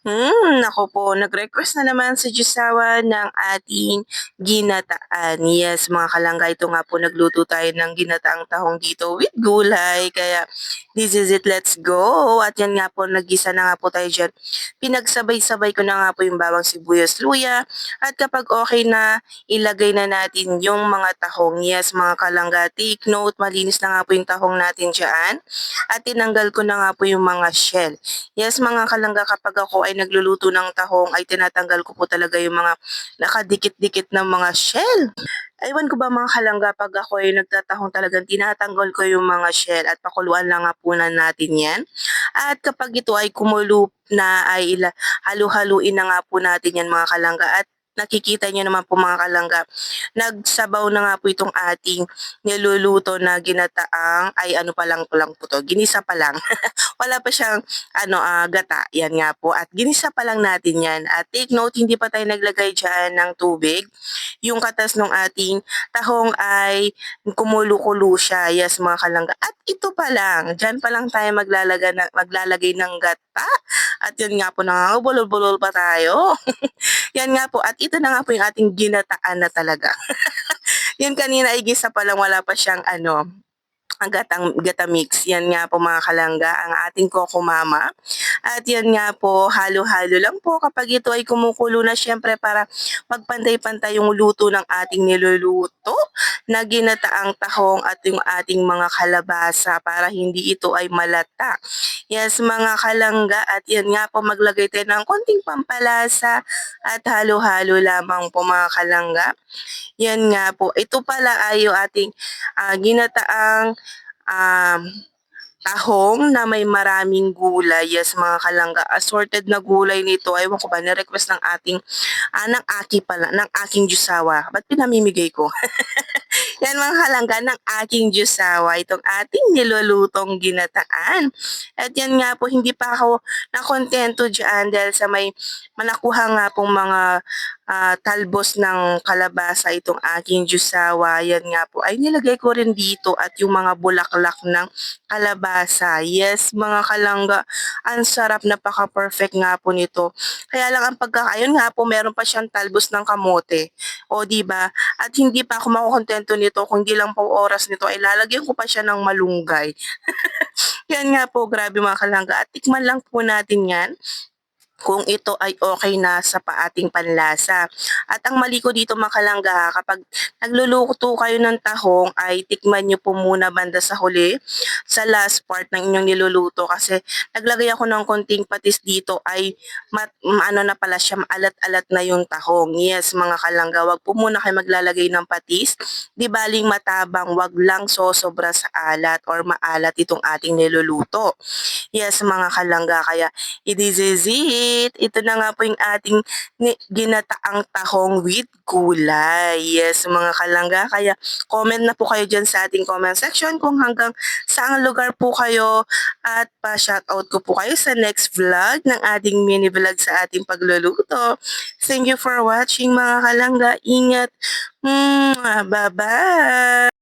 Naku po, nag-request na naman si Jusawa ng ating ginataan. Yes, mga kalangga, ito nga po nagluto tayo ng ginataang tahong dito with gulay. Kaya this is it, let's go. At yan nga po, naggisa na nga po tayo dyan. Pinagsabay-sabay ko na nga po yung bawang sibuyas, luya. At kapag okay na, ilagay na natin yung mga tahong. Yes, mga kalangga, take note, malinis na nga po yung tahong natin dyan. At tinanggal ko na nga po yung mga shell. Yes, mga kalangga, kapag ako ay nagluluto ng tahong, ay tinatanggal ko po talaga yung mga nakadikit-dikit ng mga shell. Ewan ko ba mga kalangga, pag ako ay nagtatahong talagang tinatanggal ko yung mga shell at pakuluan lang nga po na natin yan. At kapag ito ay kumulo na ay halu-haluin na nga po natin yan mga kalangga at nakikita niyo naman po mga kalangga, nagsabaw na nga po itong ating niluluto na ginataang, ay ano pa lang po to, ginisa pa lang. Wala pa siyang gata, yan nga po. At ginisa pa lang natin yan. At take note, hindi pa tayo naglagay dyan ng tubig. Yung katas ng ating tahong ay kumulo-kulo siya. Yes, mga kalangga. At ito pa lang, dyan pa lang tayo maglalagay ng gata. At yun nga po, nangangabulol-bulol pa tayo. Yan nga po. At ito na nga po yung ating ginataan na talaga. Yun kanina ay gisa pa lang, wala pa siyang ang gata mix. Yan nga po mga kalangga, ang ating Coco Mama. At yan nga po, halo-halo lang po kapag ito ay kumukulo na, syempre para magpantay-pantay yung luto ng ating niluluto na ginataang tahong at yung ating mga kalabasa para hindi ito ay malata. Yes, mga kalangga, at yan nga po, maglagay tayo ng konting pampalasa at halo-halo lamang po mga kalangga. Yan nga po, ito pala ay yung ating ginataang um, tahong na may maraming gulay. Yes, mga kalangga, assorted na gulay nito. Ewan ko ba, na-request ng ng ng aking jusawa. Ba't pinamimigay ko? Yan mga kalangga ng aking jusawa, itong ating nilulutong ginataan. At yan nga po, hindi pa ako nakontento dyan dahil sa may manakuha nga pong mga talbos ng kalabasa itong aking jusawa. Yan nga po, ay nilagay ko rin dito at yung mga bulaklak ng kalabasa. Yes, mga kalangga, ang sarap, napaka-perfect nga po nito. Kaya lang ang pagkakayon nga po, meron pa siyang talbos ng kamote. O di ba? At hindi pa ako makukontento nito kung hindi lang po oras nito ay lalagyan ko pa siya ng malunggay. Yan nga po, grabe mga kalangga. At tikman lang po natin yan kung ito ay okay na sa ating panlasa. At ang mali ko dito mga kalangga, kapag nagluluto kayo ng tahong ay tikman nyo po muna banda sa huli, sa last part ng inyong niluluto, kasi naglagay ako ng konting patis dito ay ano na pala siya, maalat-alat na yung tahong. Yes, mga kalangga, wag po muna kayo maglalagay ng patis. Di baling matabang, wag lang sosobra sa alat or maalat itong ating niluluto. Yes, mga kalangga, kaya this is it. Ito na nga po yung ating ginataang tahong with gulay. Yes, mga kalangga, kaya comment na po kayo dyan sa ating comment section kung hanggang saang lugar po kayo at pa-shoutout ko po kayo sa next vlog ng ating mini vlog sa ating pagluluto. Thank you for watching mga kalangga. Ingat. Bye-bye!